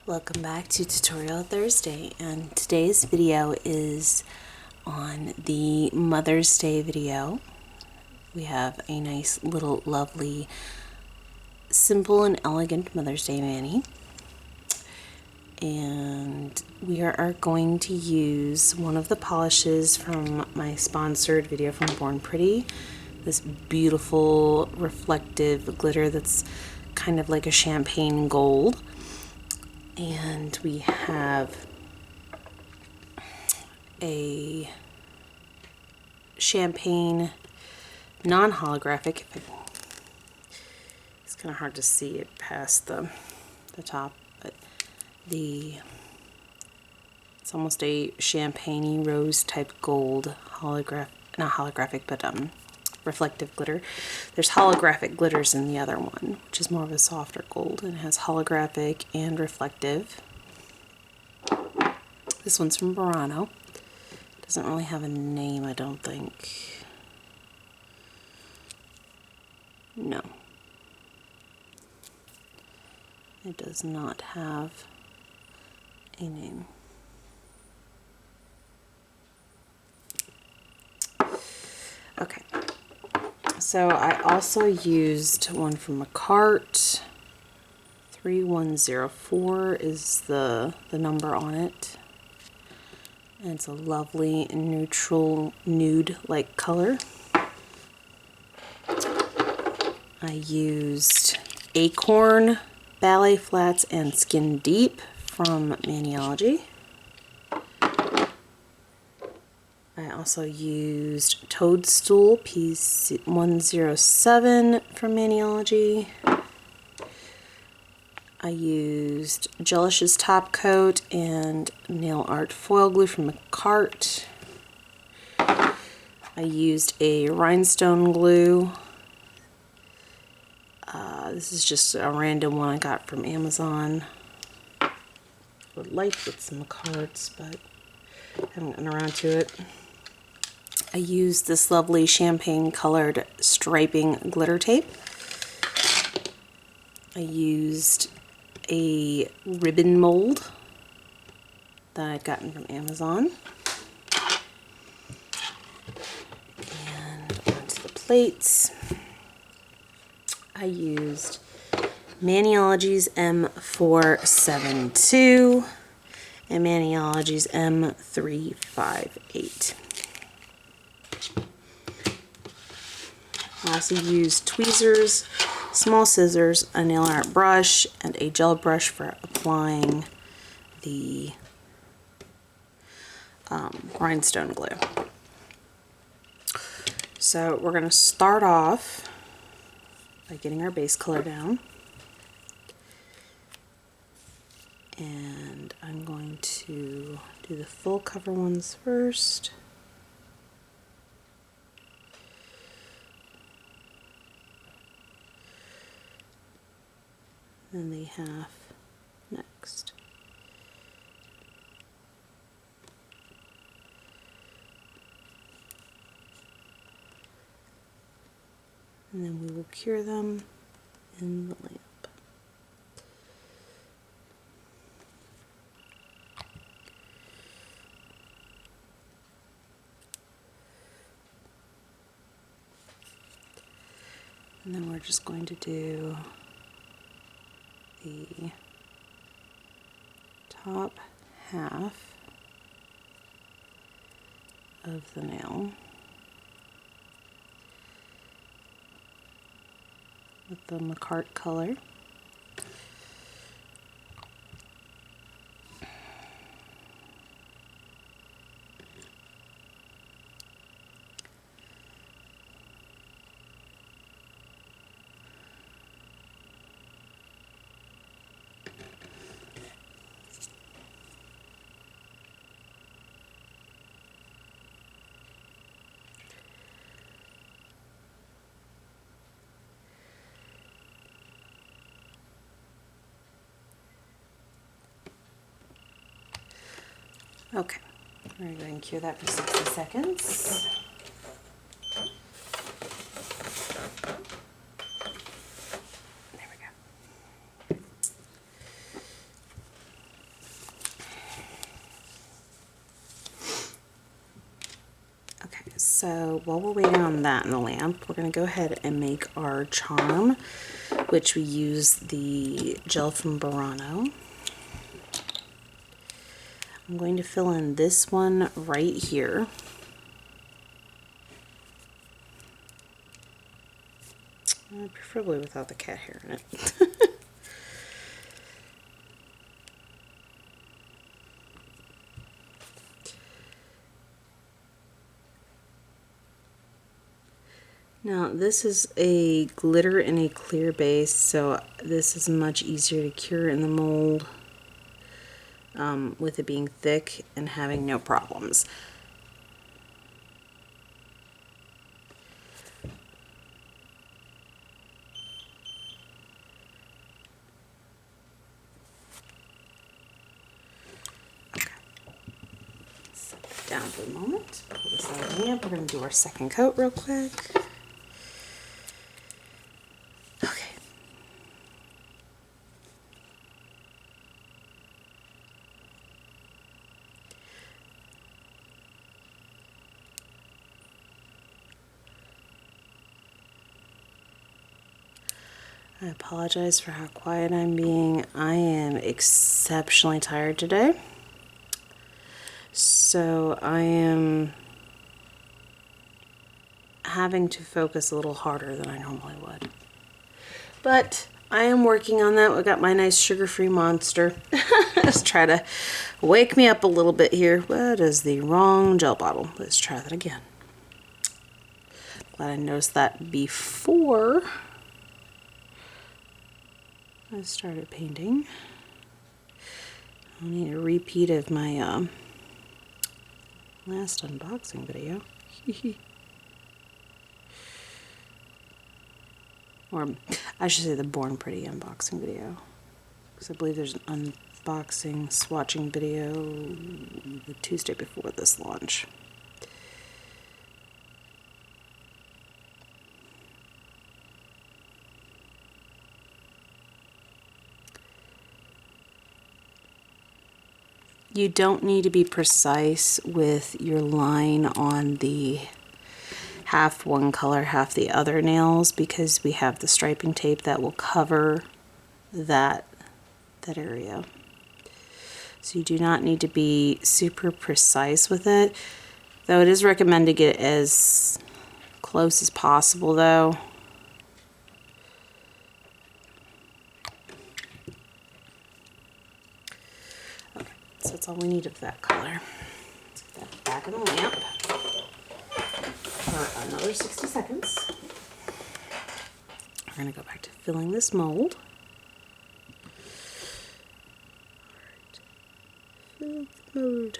Welcome back to Tutorial Thursday, and today's video is on the Mother's Day video. We have a nice little lovely simple and elegant Mother's Day mani, and we are going to use one of the polishes from my sponsored video from Born Pretty, this beautiful reflective glitter that's kind of like a champagne gold. And we have a champagne non-holographic. It's kind of hard to see it past the top, but it's almost a champagne-y rose type gold not holographic, but reflective glitter. There's holographic glitters in the other one, which is more of a softer gold, and it has holographic and reflective. This one's from Burano. Doesn't really have a name, I don't think. No. It does not have a name. Okay. So I also used one from a cart. 3104 is the number on it. And it's a lovely neutral nude-like color. I used Acorn, Ballet Flats, and Skin Deep from Maniology. I also used Toadstool P107 from Maniology. I used Gelish's Top Coat and Nail Art Foil Glue from the cart. I used a rhinestone glue. This is just a random one I got from Amazon. I would like what's in the carts, but I haven't gotten around to it. I used this lovely champagne colored striping glitter tape. I used a ribbon mold that I'd gotten from Amazon. And onto the plates. I used Maniology's M472 and Maniology's M358. I also used tweezers, small scissors, a nail art brush, and a gel brush for applying the rhinestone glue. So we're going to start off by getting our base color down. And I'm going to do the full cover ones first. And the half next. And then we will cure them in the lamp. And then we're just going to do the top half of the nail with the Macart color. Okay, we're going to go and cure that for 60 seconds. There we go. So while we're waiting on that in the lamp, we're going to go ahead and make our charm, which we use the gel from Burano. I'm going to fill in this one right here. Preferably without the cat hair in it. Now this is a glitter in a clear base, so this is much easier to cure in the mold with it being thick and having no problems. Okay. Set that down for a moment. Pull this out of the lamp. We're going to do our second coat real quick. I apologize for how quiet I'm being. I am exceptionally tired today. So I am having to focus a little harder than I normally would. But I am working on that. I got my nice sugar-free monster. Just try to wake me up a little bit here. That is the wrong gel bottle. Let's try that again. Glad I noticed that before I started painting. I'll need a repeat of my last unboxing video. Or I should say the Born Pretty unboxing video. Because I believe there's an unboxing swatching video the Tuesday before this launch. You don't need to be precise with your line on the half one color, half the other nails, because we have the striping tape that will cover that area. So you do not need to be super precise with it, though it is recommended to get as close as possible though. Okay, so that's all we need of that color. Let's get that back in the lamp for another 60 seconds. We're going to go back to filling this mold. Alright, fill the mold.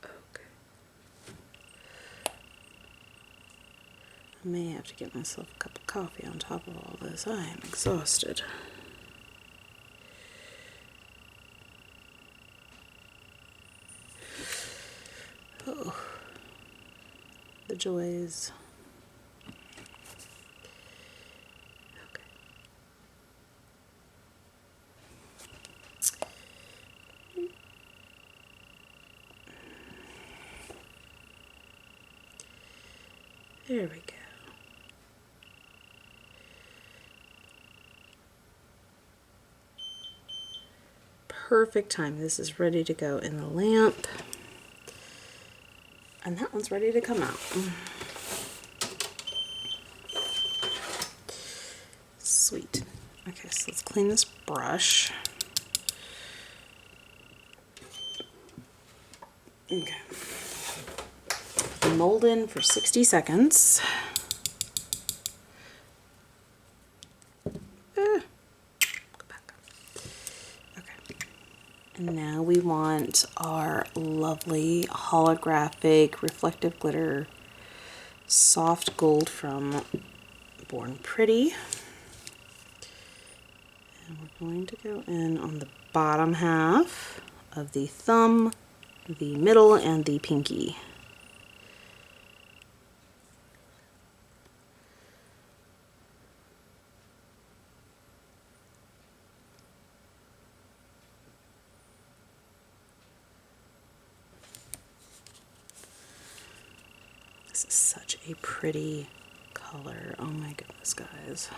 Okay. I may have to get myself a cup of coffee on top of all this. I am exhausted. Oh, the joys. Okay. There we go. Perfect time. This is ready to go in the lamp. And that one's ready to come out. Sweet. Okay, so let's clean this brush. Okay. Mold in for 60 seconds. Go back up. Okay. And now we want our lovely holographic reflective glitter soft gold from Born Pretty. And we're going to go in on the bottom half of the thumb, the middle, and the pinky. This is such a pretty color. Oh my goodness, guys.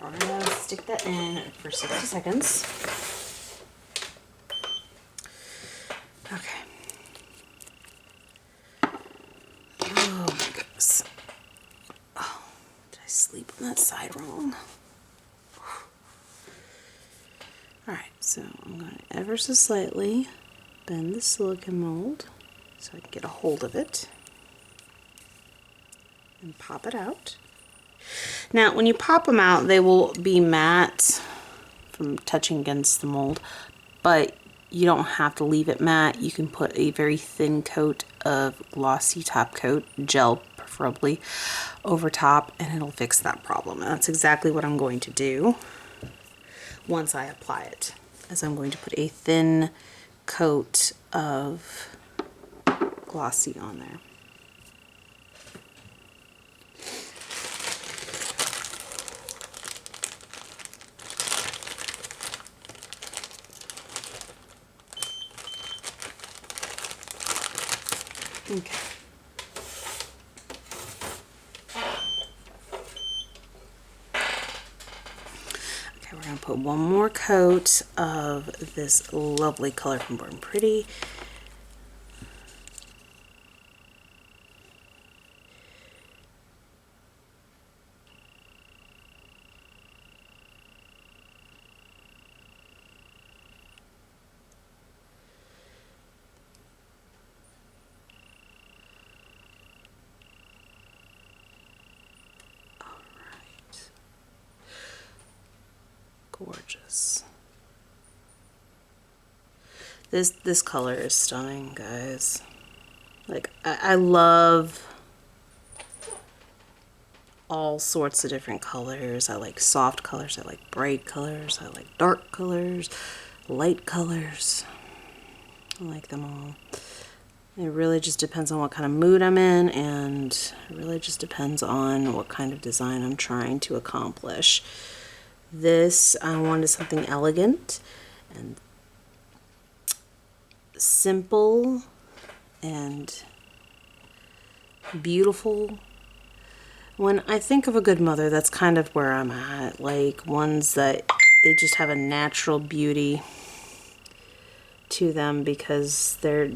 We're gonna stick that in for 60 seconds. Okay. Oh my goodness. Oh, did I sleep on that side wrong? Alright, so I'm going to ever so slightly bend the silicone mold so I can get a hold of it and pop it out. Now, when you pop them out, they will be matte from touching against the mold, but you don't have to leave it matte. You can put a very thin coat of glossy top coat, gel preferably, over top, and it'll fix that problem. And that's exactly what I'm going to do once I apply it, is I'm going to put a thin coat of glossy on there. Okay. Okay, we're going to put one more coat of this lovely color from Born Pretty. Gorgeous. This color is stunning, guys. Like, I love all sorts of different colors. I like soft colors, I like bright colors, I like dark colors, light colors. I like them all. It really just depends on what kind of mood I'm in, and it really just depends on what kind of design I'm trying to accomplish. This, I wanted something elegant and simple and beautiful. When I think of a good mother, that's kind of where I'm at. Like ones that they just have a natural beauty to them because they're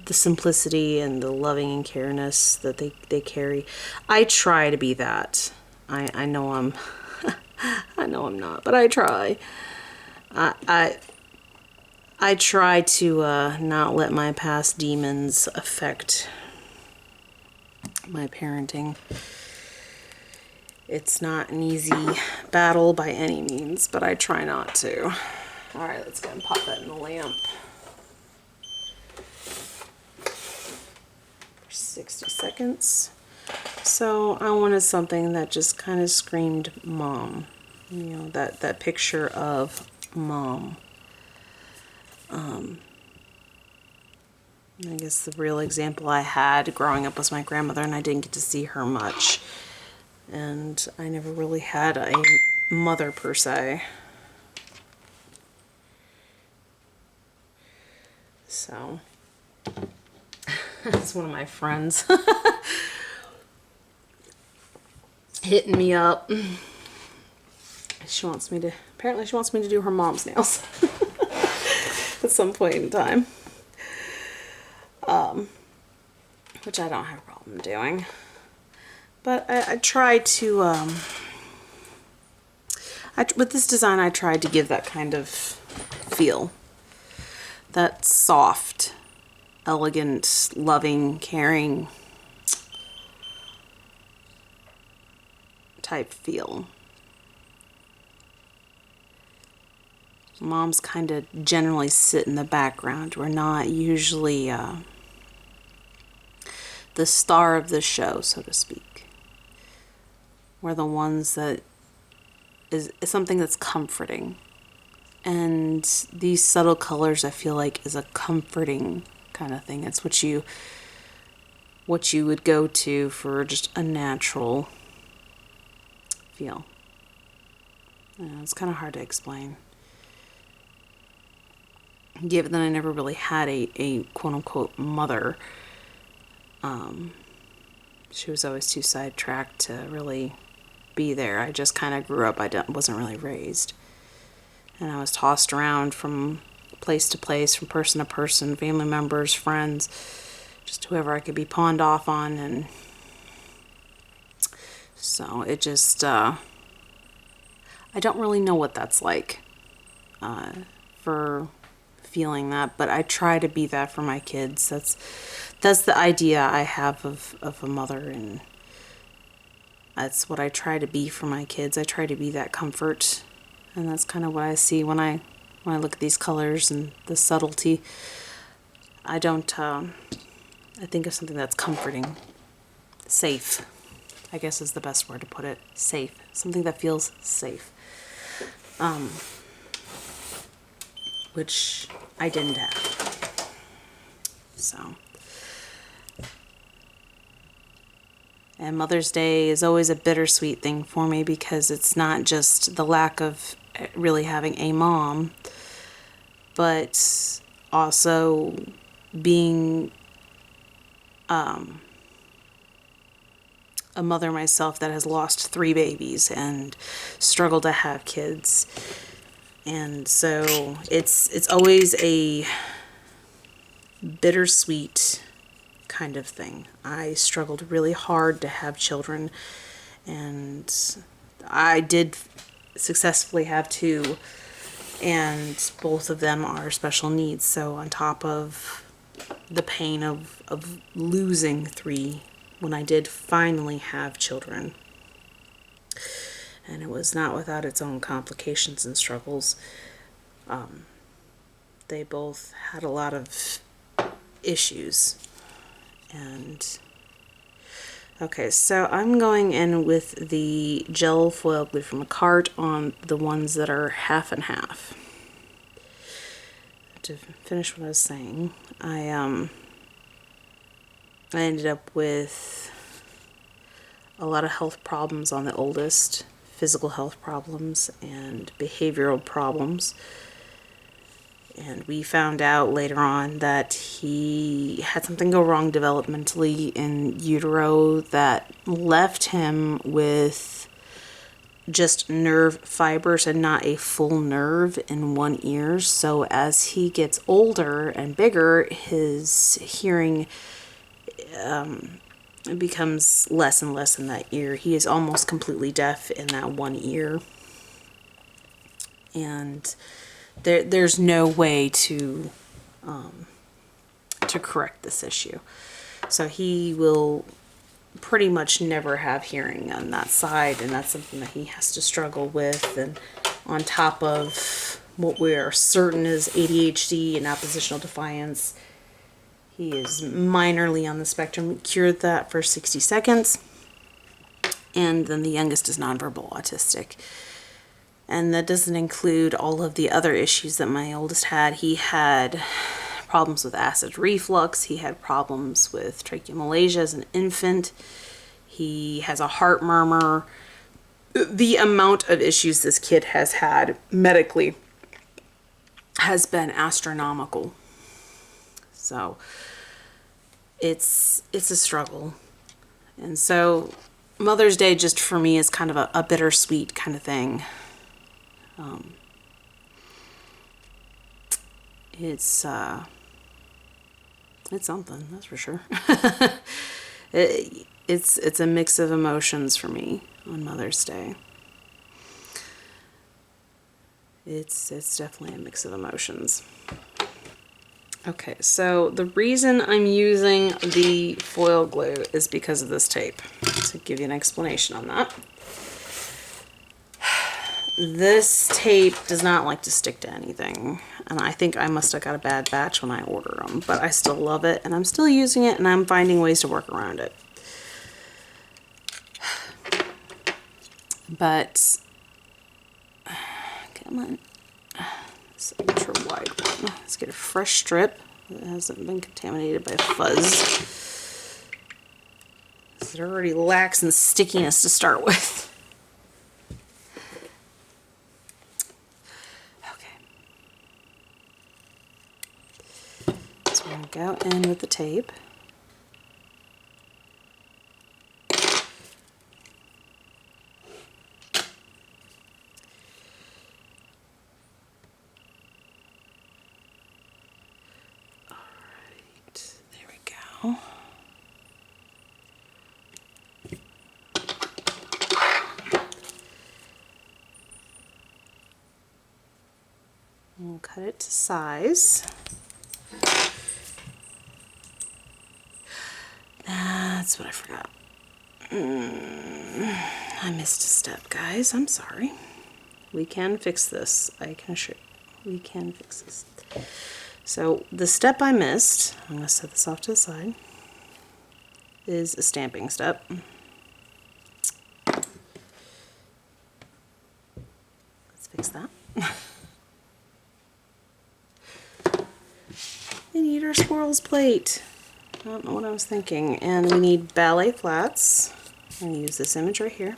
the simplicity and the loving and careness that they carry. I try to be that. I know I'm I know I'm not, but I try. I try to not let my past demons affect my parenting. It's not an easy battle by any means, but I try not to. All right, let's go and pop that in the lamp. 60 seconds. So I wanted something that just kind of screamed mom. You know, that picture of mom. I guess the real example I had growing up was my grandmother, and I didn't get to see her much. And I never really had a mother per se. So that's one of my friends hitting me up. Apparently she wants me to do her mom's nails at some point in time. Which I don't have a problem doing. But I tried to, with this design, I tried to give that kind of feel. That soft, elegant, loving, caring type feel. Moms kind of generally sit in the background. We're not usually the star of the show, so to speak. We're the ones that is something that's comforting. And these subtle colors, I feel like, is a comforting kind of thing. It's what you would go to for just a natural feel. It's kind of hard to explain. Given that I never really had a quote-unquote mother, she was always too sidetracked to really be there. I just kind of grew up. Wasn't really raised. And I was tossed around from place to place, from person to person, family members, friends, just whoever I could be pawned off on. And so it just, I don't really know what that's like for feeling that, but I try to be that for my kids. That's the idea I have of a mother, and that's what I try to be for my kids. I try to be that comfort, and that's kind of what I see when I look at these colors and the subtlety. I think of something that's comforting, safe, I guess is the best word to put it. Safe. Something that feels safe. Which I didn't have. So. And Mother's Day is always a bittersweet thing for me because it's not just the lack of really having a mom, but also being a mother myself that has lost 3 babies and struggled to have kids. And so it's always a bittersweet kind of thing. I struggled really hard to have children, and I did successfully have 2, and both of them are special needs. So on top of the pain of losing 3 when I did finally have children, and it was not without its own complications and struggles, they both had a lot of issues. And okay, so I'm going in with the gel foil glue from a cart on the ones that are half and half. To finish what I was saying, I ended up with a lot of health problems on the oldest, physical health problems and behavioral problems. And we found out later on that he had something go wrong developmentally in utero that left him with just nerve fibers and not a full nerve in one ear. So as he gets older and bigger, his hearing becomes less and less in that ear. He is almost completely deaf in that one ear. And there's no way to correct this issue. So he will pretty much never have hearing on that side, and that's something that he has to struggle with. And on top of what we are certain is ADHD and oppositional defiance, he is minorly on the spectrum. Cured that for 60 seconds. And then the youngest is nonverbal autistic. And that doesn't include all of the other issues that my oldest had. He had problems with acid reflux. He had problems with tracheomalacia as an infant. He has a heart murmur. The amount of issues this kid has had medically has been astronomical. So it's a struggle. And so Mother's Day just for me is kind of a bittersweet kind of thing. It's something, that's for sure. It's a mix of emotions for me on Mother's Day. It's definitely a mix of emotions. Okay, so the reason I'm using the foil glue is because of this tape. To give you an explanation on that. This tape does not like to stick to anything, and I think I must have got a bad batch when I order them, but I still love it, and I'm still using it, and I'm finding ways to work around it. But, come on, this ultra wide one. Let's get a fresh strip that hasn't been contaminated by fuzz. It's already lacks in stickiness to start with. Go in with the tape. Alright, there we go. We'll cut it to size. That's what I forgot. I missed a step, guys. I'm sorry. We can fix this. I can assure you. We can fix this. So the step I missed, I'm going to set this off to the side, is a stamping step. Let's fix that. We need our swirls plate. I don't know what I was thinking. And we need ballet flats. I'm going to use this image right here.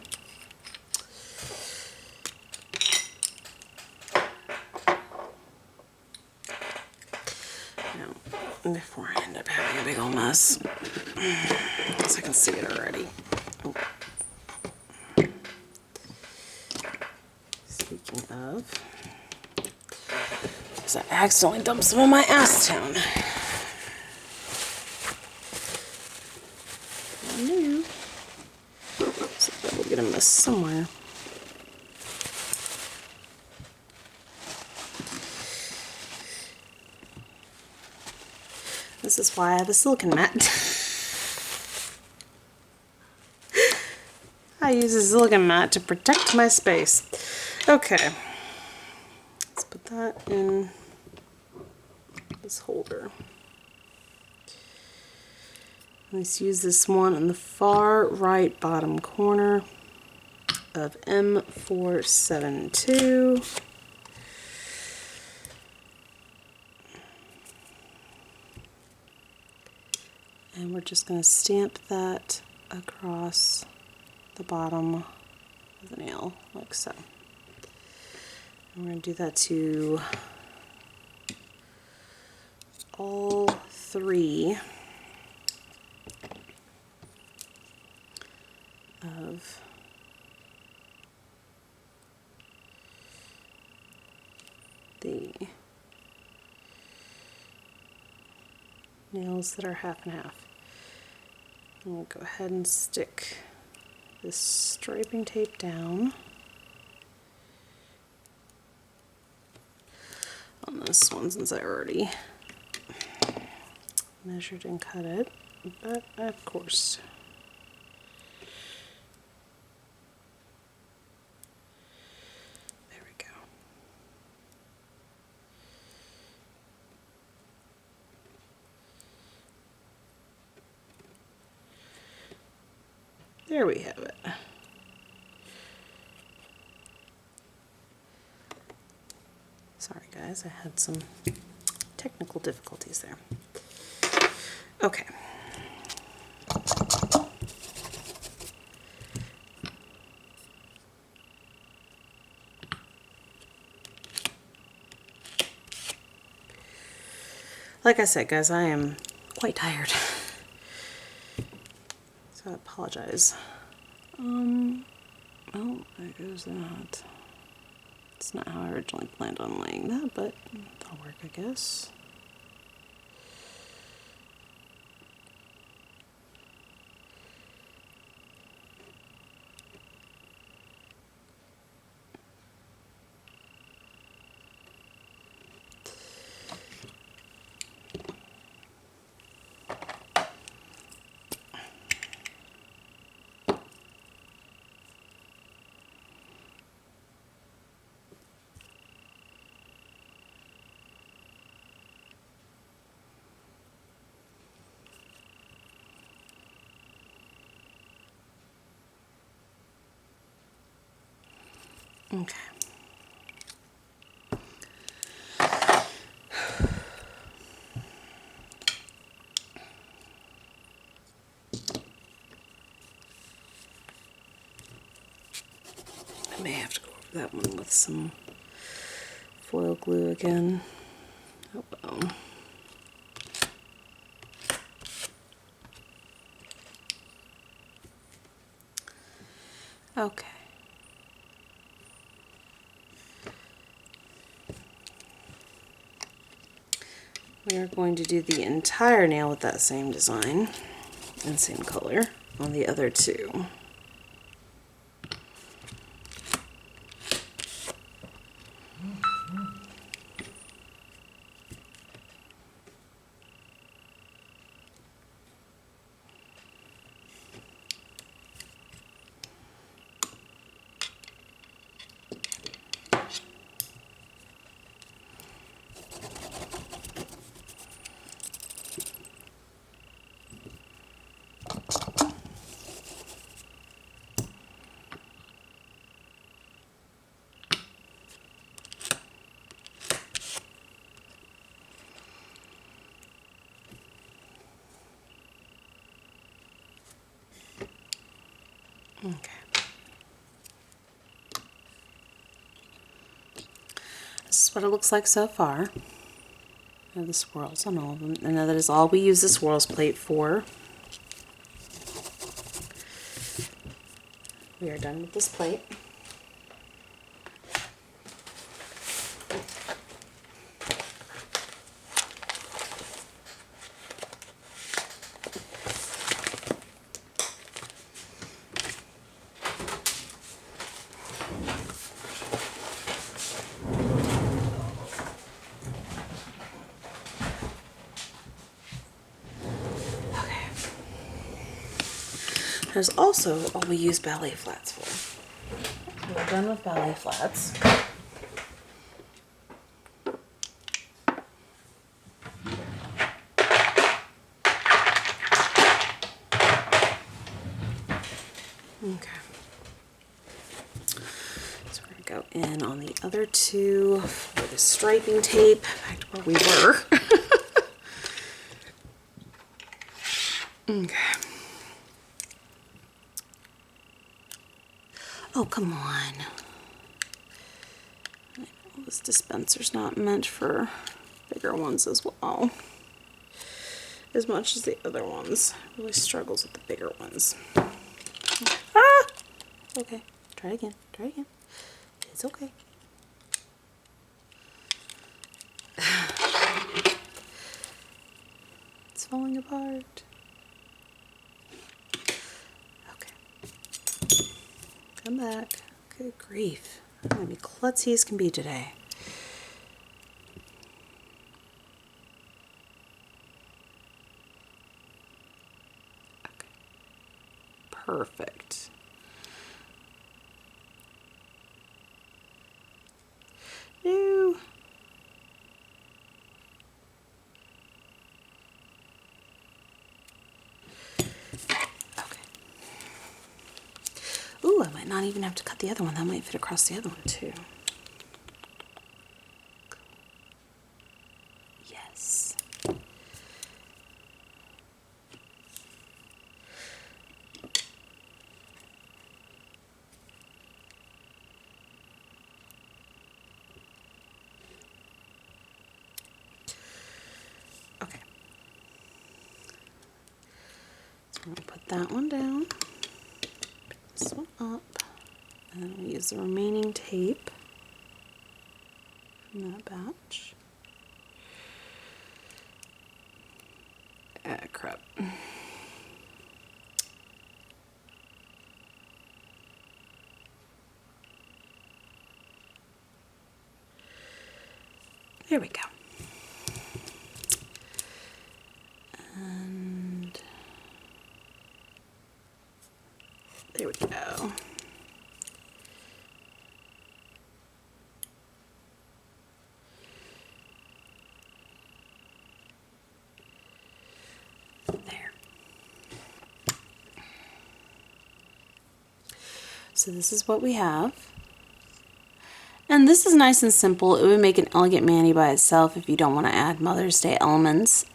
Now, before I end up having a big old mess, because I can see it already. Oh. Speaking of, because I accidentally dumped some of my acetone. So we'll get a mess somewhere. This is why I have a silicone mat. I use a silicone mat to protect my space. Okay, let's put that in this holder. Let's use this one in the far right bottom corner of M472. And we're just going to stamp that across the bottom of the nail, like so. And we're going to do that to all three of the nails that are half and half. And we'll go ahead and stick this striping tape down on this one since I already measured and cut it, but of course there we go. There we have it. Sorry guys, I had some technical difficulties there. Okay. Like I said, guys, I am quite tired. So I apologize. Oh, there goes that. It's not how I originally planned on laying that, but that'll work, I guess. Okay. I may have to go over that one with some foil glue again. Oh well. Okay. We are going to do the entire nail with that same design and same color on the other two. Okay. This is what it looks like so far. I have the swirls on all of them. And that is all we use the swirls plate for. We are done with this plate. There's also all we use ballet flats for. We're done with ballet flats. Okay. So we're going to go in on the other two with the striping tape, back to where we were. Okay. Oh, come on. I know this dispenser's not meant for bigger ones as well. As much as the other ones. It really struggles with the bigger ones. Ah! Okay. Try again. Try again. It's okay. It's falling apart. Okay. Come back. Good grief. I'm going to be klutzy as can be today. Okay. Perfect. No. Okay. Ooh, I might not even have to cut the other one. That might fit across the other one too. Yes. Okay. So I'm going to put that one down, this one up, and then we'll use the remaining tape from that batch. Ah, crap. There we go. And there we go. There. So this is what we have. And this is nice and simple. It would make an elegant mani by itself if you don't want to add Mother's Day elements.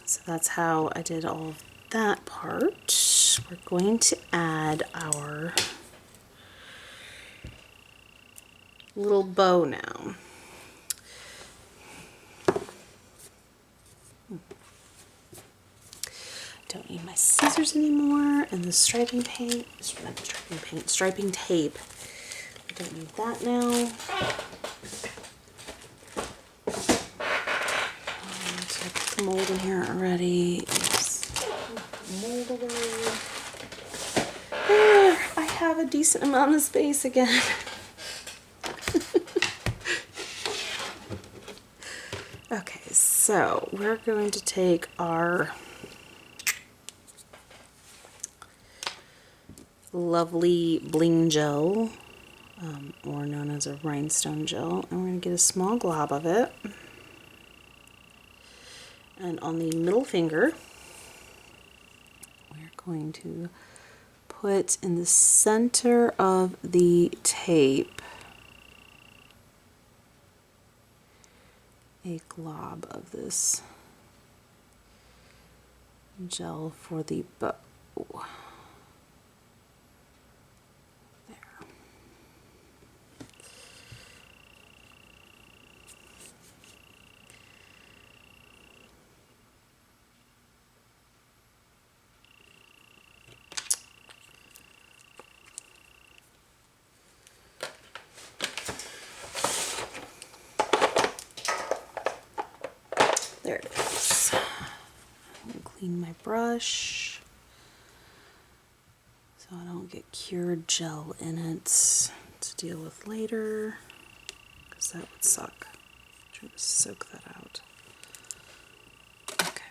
So that's how I did all of that part. We're going to add our little bow now. Don't need my scissors anymore, and the striping paint, striping tape. I don't need that now. So I put the mold in here already. Oops. Mold away. There, I have a decent amount of space again. Okay, so we're going to take our lovely bling gel, or known as a rhinestone gel, and we're going to get a small glob of it. And on the middle finger, we're going to put in the center of the tape a glob of this gel for the bow. There it is. I'm going to clean my brush so I don't get cured gel in it to deal with later, because that would suck. Try to soak that out. Okay.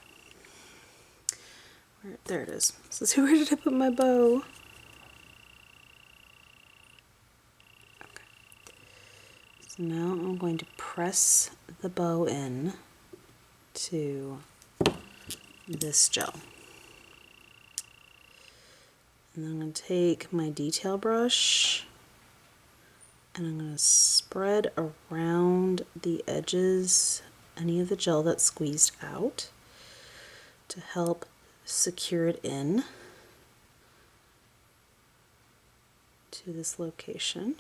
There it is. So see, where did I put my bow? Okay. So now I'm going to press the bow in to this gel. And then I'm going to take my detail brush and I'm going to spread around the edges any of the gel that's squeezed out to help secure it in to this location.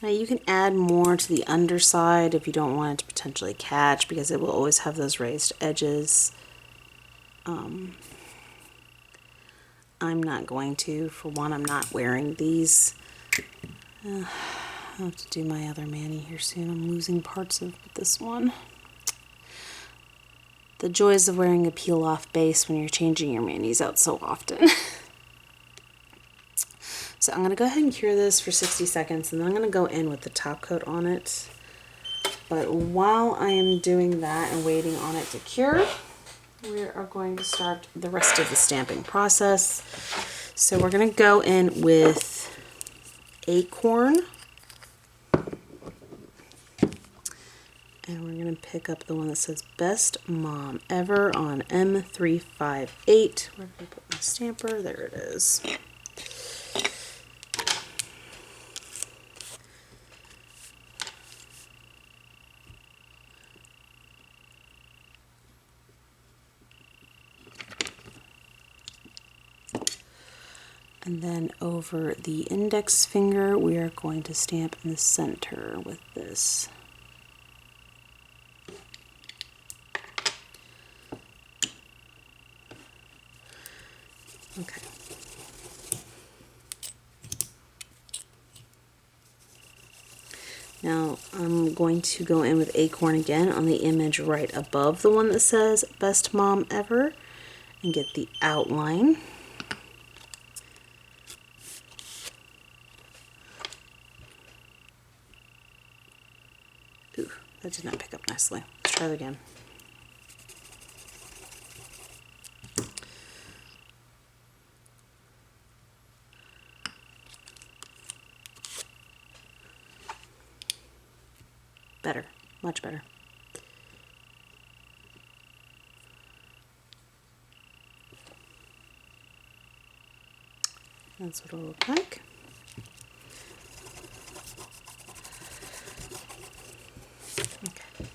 Now you can add more to the underside if you don't want it to potentially catch, because it will always have those raised edges. I'm not going to. For one, I'm not wearing these. I'll have to do my other mani here soon. I'm losing parts of this one. The joys of wearing a peel-off base when you're changing your manis out so often. So I'm going to go ahead and cure this for 60 seconds, and then I'm going to go in with the top coat on it. But while I am doing that and waiting on it to cure, we are going to start the rest of the stamping process. So we're going to go in with Acorn, and we're going to pick up the one that says Best Mom Ever on M358. Where did I put my stamper? There it is. And then over the index finger, we are going to stamp in the center with this. Okay. Now I'm going to go in with Acorn again on the image right above the one that says Best Mom Ever and get the outline. Ooh, that did not pick up nicely. Let's try it again. Better, much better. That's what it'll look like. Okay.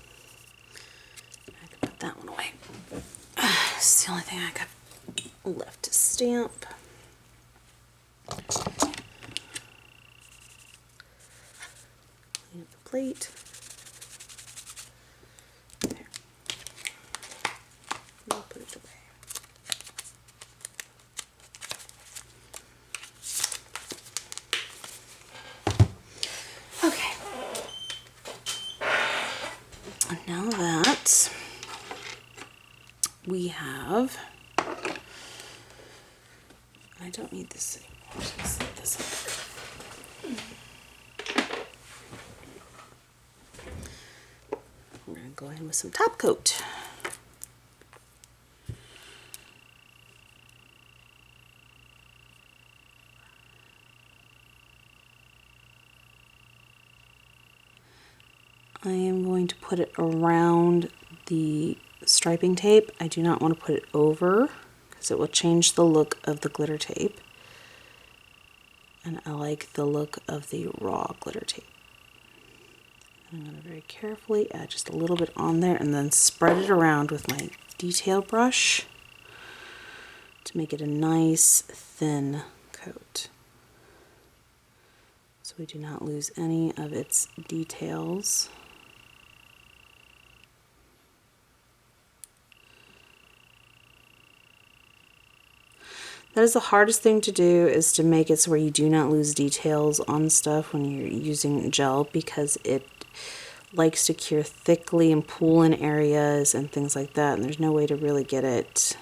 I can put that one away. It's the only thing I got left to stamp. Clean up the plate. There. I'll put it away. Okay. And now that we have, I don't need this anymore. Let's set this up. We're going to go in with some top coat. I am going to put it around the striping tape. I do not want to put it over because it will change the look of the glitter tape. And I like the look of the raw glitter tape. I'm going to very carefully add just a little bit on there and then spread it around with my detail brush to make it a nice thin coat. So we do not lose any of its details. That is the hardest thing to do, is to make it so where you do not lose details on stuff when you're using gel, because it likes to cure thickly and pool in areas and things like that, and there's no way to really get it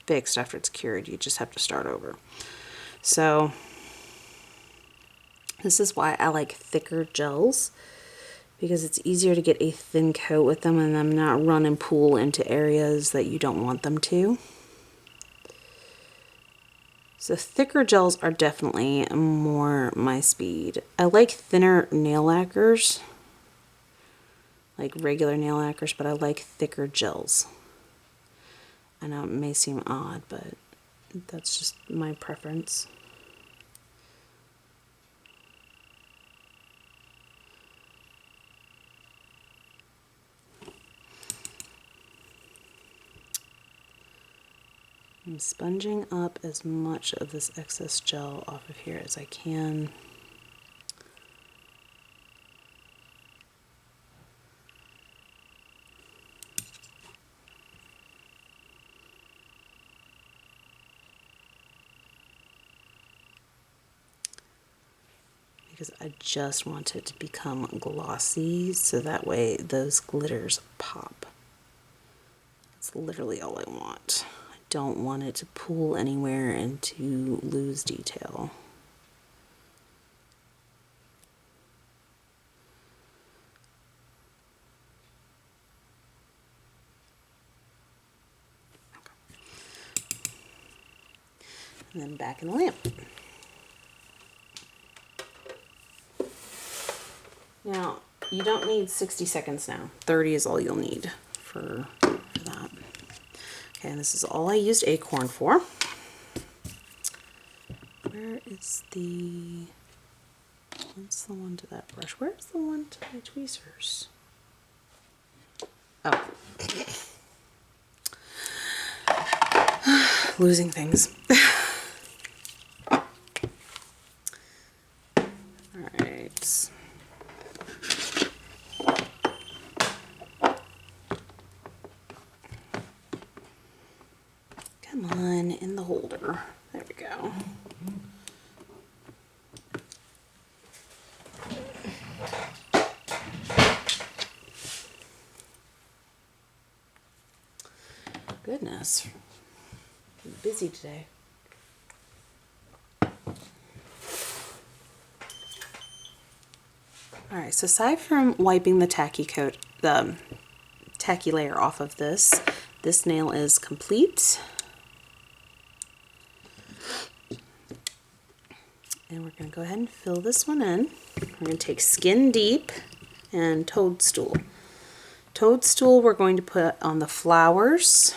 fixed after it's cured. You just have to start over. So this is why I like thicker gels, because it's easier to get a thin coat with them and them not run and pool into areas that you don't want them to. So thicker gels are definitely more my speed. I like thinner nail lacquers, like regular nail lacquers, but I like thicker gels. I know it may seem odd, but that's just my preference. I'm sponging up as much of this excess gel off of here as I can. Because I just want it to become glossy, so that way those glitters pop. That's literally all I want. I don't want it to pool anywhere and to lose detail. And then back in the lamp. Now, you don't need 60 seconds now. 30 is all you'll need for that. Okay, and this is all I used Acorn for. Where is the... What's the one to that brush? Where's the one to my tweezers? Oh. Losing things. Come on, in the holder. There we go. Goodness, I'm busy today. Alright, so aside from wiping the tacky coat, the tacky layer off of this nail is complete. And we're going to go ahead and fill this one in. We're going to take Skin Deep and Toadstool. Toadstool we're going to put on the flowers.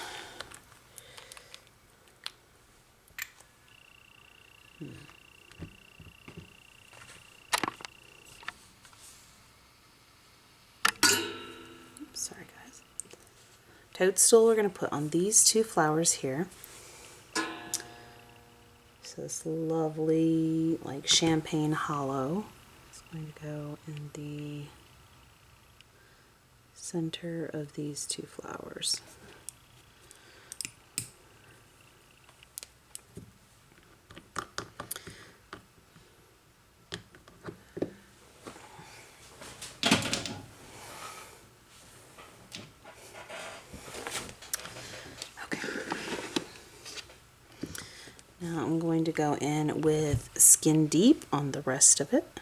Oops, sorry guys. Toadstool we're going to put on these two flowers here. So this lovely like champagne hollow is going to go in the center of these two flowers. Okay. Now I'm going to go in with Skin Deep on the rest of it.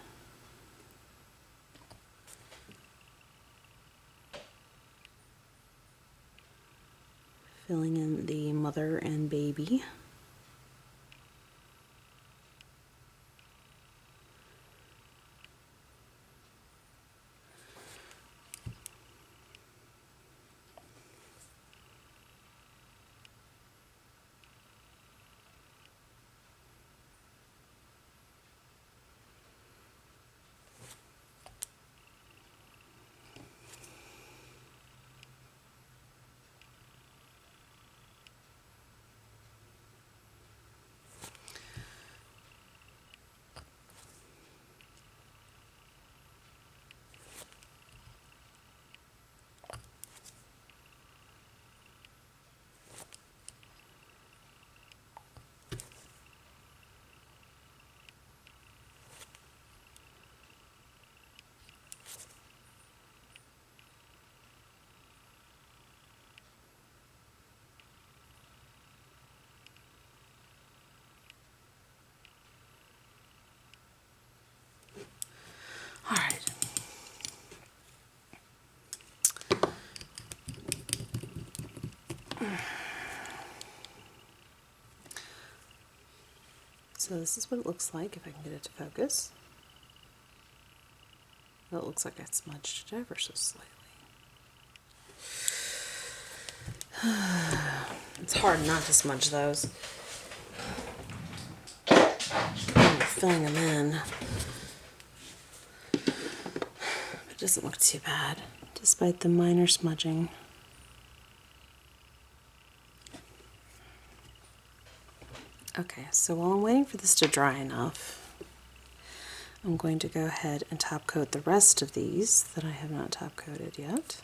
Filling in the mother and baby. All right. So this is what it looks like if I can get it to focus. Well, it looks like I smudged it ever so slightly. It's hard not to smudge those when you're filling them in. It doesn't look too bad, despite the minor smudging. Okay, so while I'm waiting for this to dry enough, I'm going to go ahead and top coat the rest of these that I have not top coated yet.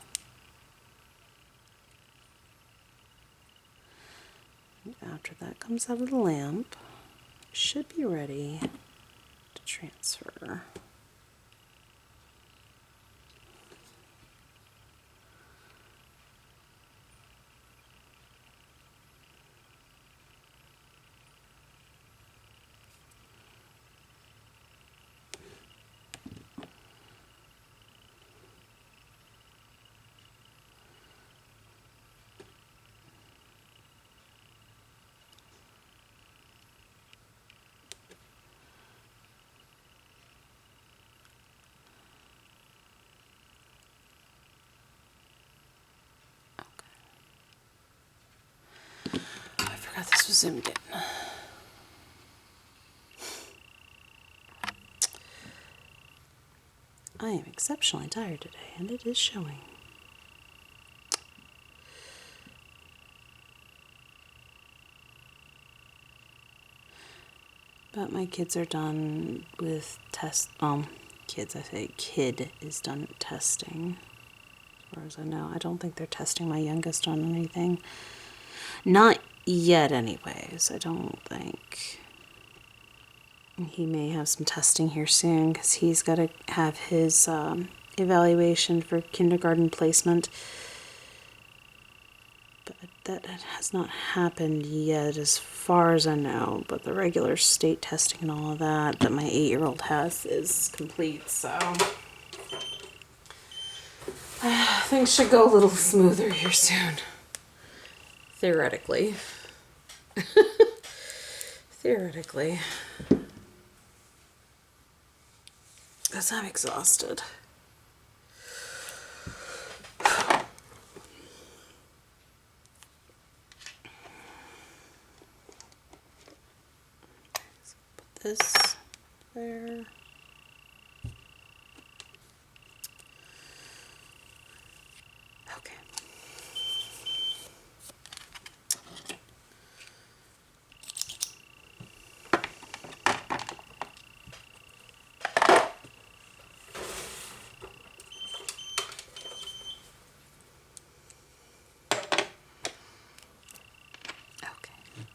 And after that comes out of the lamp, it should be ready to transfer. This was zoomed in. I am exceptionally tired today, and it is showing. But my kids are done with kids, I say kid is done testing. As far as I know, I don't think they're testing my youngest on anything. Not yet anyways. I don't think. He may have some testing here soon because he's got to have his evaluation for kindergarten placement. But that has not happened yet as far as I know. But the regular state testing and all of that my 8-year-old has is complete. So things should go a little smoother here soon. Theoretically. Theoretically. Because I'm exhausted. Put this there. Okay.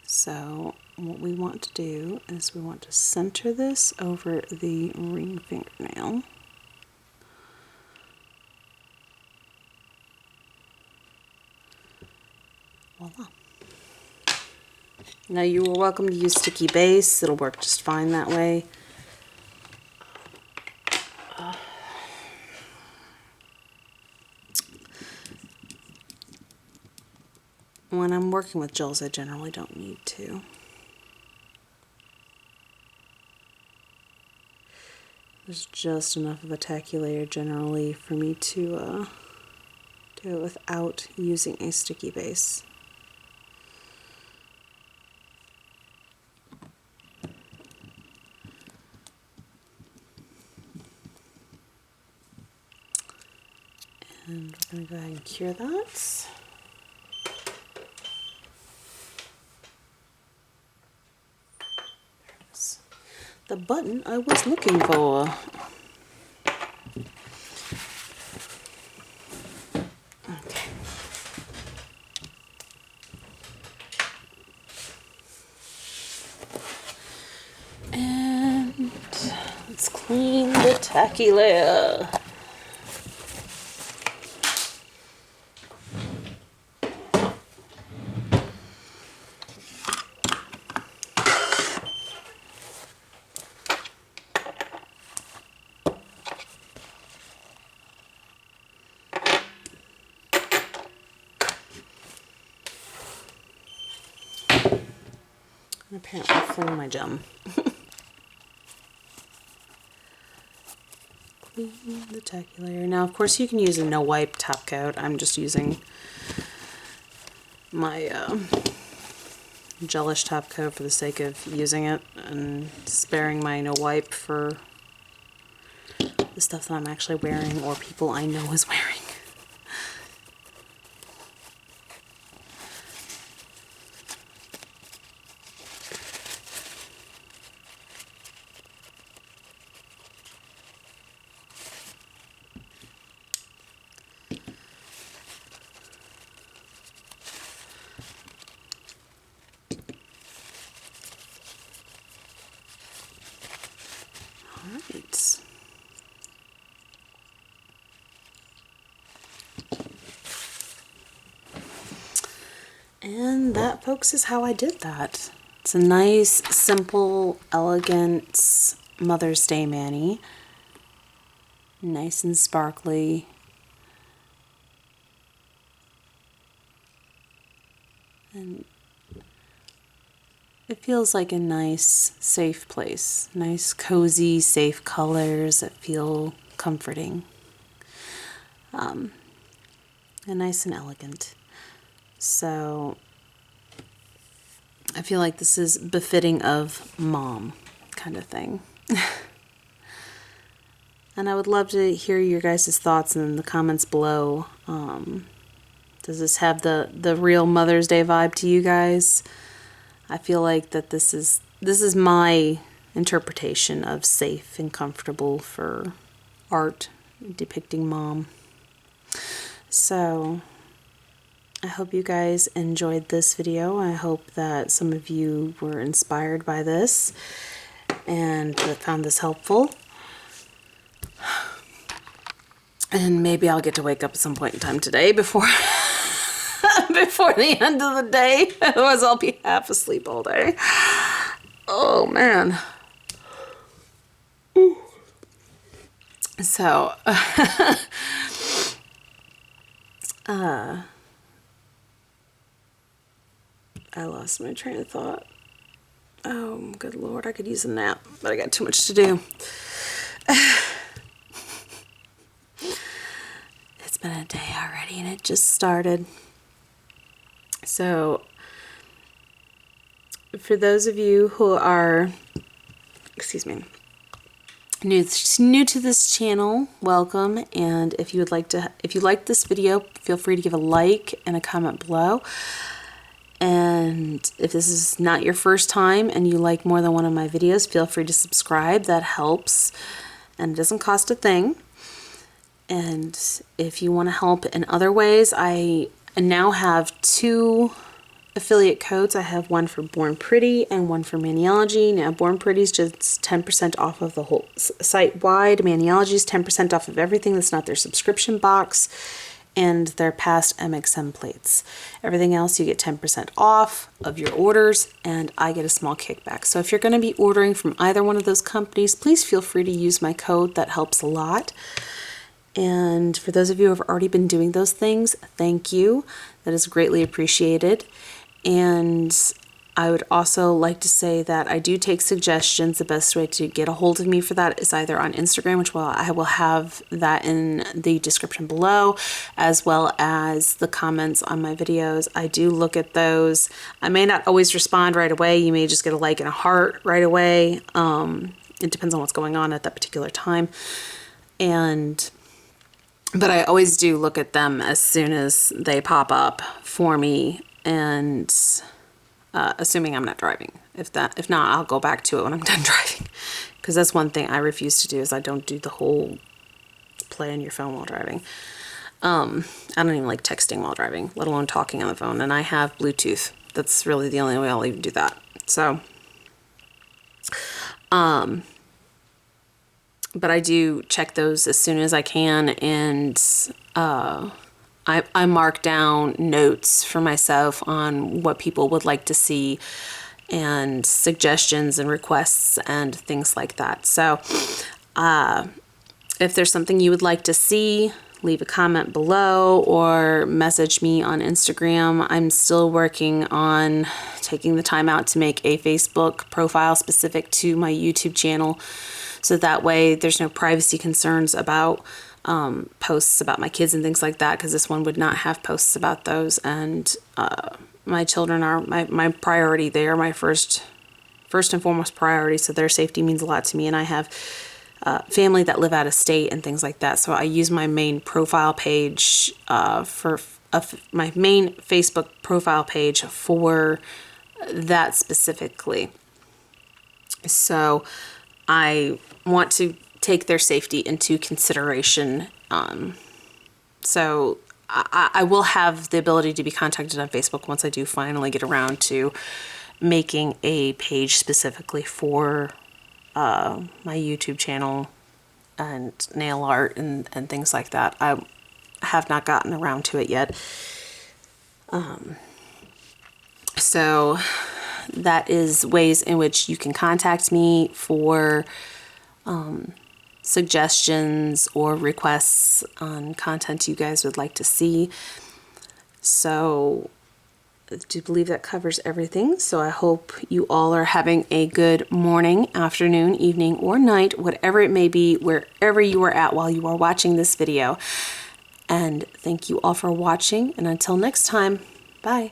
So what we want to do is we want to center this over the ring fingernail. Voila. Now you are welcome to use sticky base. It'll work just fine that way. When I'm working with gels, I generally don't need to. There's just enough of a tacky layer generally for me to do it without using a sticky base. And we're going to go ahead and cure that. The button I was looking for. Okay. And let's clean the tacky layer. Apparently fling my gem. Clean the tacky layer. Now, of course, you can use a no wipe top coat. I'm just using my gelish top coat for the sake of using it and sparing my no wipe for the stuff that I'm actually wearing or people I know is wearing. Alright. And that, folks, is how I did that. It's a nice, simple, elegant Mother's Day mani. Nice and sparkly. And it feels like a nice, safe place. Nice, cozy, safe colors that feel comforting. And nice and elegant. So I feel like this is befitting of mom kind of thing. And I would love to hear your guys' thoughts in the comments below. Does this have the real Mother's Day vibe to you guys? I feel like that this is my interpretation of safe and comfortable for art depicting mom. So I hope you guys enjoyed this video. I hope that some of you were inspired by this and found this helpful. And maybe I'll get to wake up at some point in time today before before the end of the day. Otherwise I'll be half asleep all day. Oh man. Ooh. So I lost my train of thought. Oh, good Lord, I could use a nap, but I got too much to do. It's been a day already, and it just started. So, for those of you who are, new to this channel, welcome. And if you like this video, feel free to give a like and a comment below. And if this is not your first time and you like more than one of my videos, feel free to subscribe. That helps, and it doesn't cost a thing. And if you want to help in other ways, I now have 2 affiliate codes. I have one for Born Pretty and one for Maniology. Now, Born Pretty is just 10% off of the whole site wide. Maniology is 10% off of everything that's not their subscription box and their past MXM plates. Everything else you get 10% off of your orders, and I get a small kickback. So if you're going to be ordering from either one of those companies, please feel free to use my code. That helps a lot. And for those of you who have already been doing those things, thank you. That is greatly appreciated. And I would also like to say that I do take suggestions. The best way to get a hold of me for that is either on Instagram, which I will have that in the description below, as well as the comments on my videos. I do look at those. I may not always respond right away. You may just get a like and a heart right away. It depends on what's going on at that particular time. But I always do look at them as soon as they pop up for me, and assuming I'm not driving. If not, I'll go back to it when I'm done driving, because that's one thing I refuse to do, is I don't do the whole play on your phone while driving. I don't even like texting while driving, let alone talking on the phone, and I have Bluetooth. That's really the only way I'll even do that. So, but I do check those as soon as I can, and I mark down notes for myself on what people would like to see, and suggestions and requests and things like that. So if there's something you would like to see, leave a comment below or message me on Instagram. I'm still working on taking the time out to make a Facebook profile specific to my YouTube channel, so that way there's no privacy concerns about posts about my kids and things like that, because this one would not have posts about those. And my children are my priority. They are my first and foremost priority, so their safety means a lot to me. And I have family that live out of state and things like that, so I use my main profile page my main Facebook profile page for that specifically. So I want to take their safety into consideration. So I will have the ability to be contacted on Facebook once I do finally get around to making a page specifically for my YouTube channel and nail art and things like that. I have not gotten around to it yet. So that is ways in which you can contact me for suggestions or requests on content you guys would like to see. So I do believe that covers everything. So I hope you all are having a good morning, afternoon, evening, or night, whatever it may be, wherever you are at while you are watching this video. And thank you all for watching, and until next time, bye.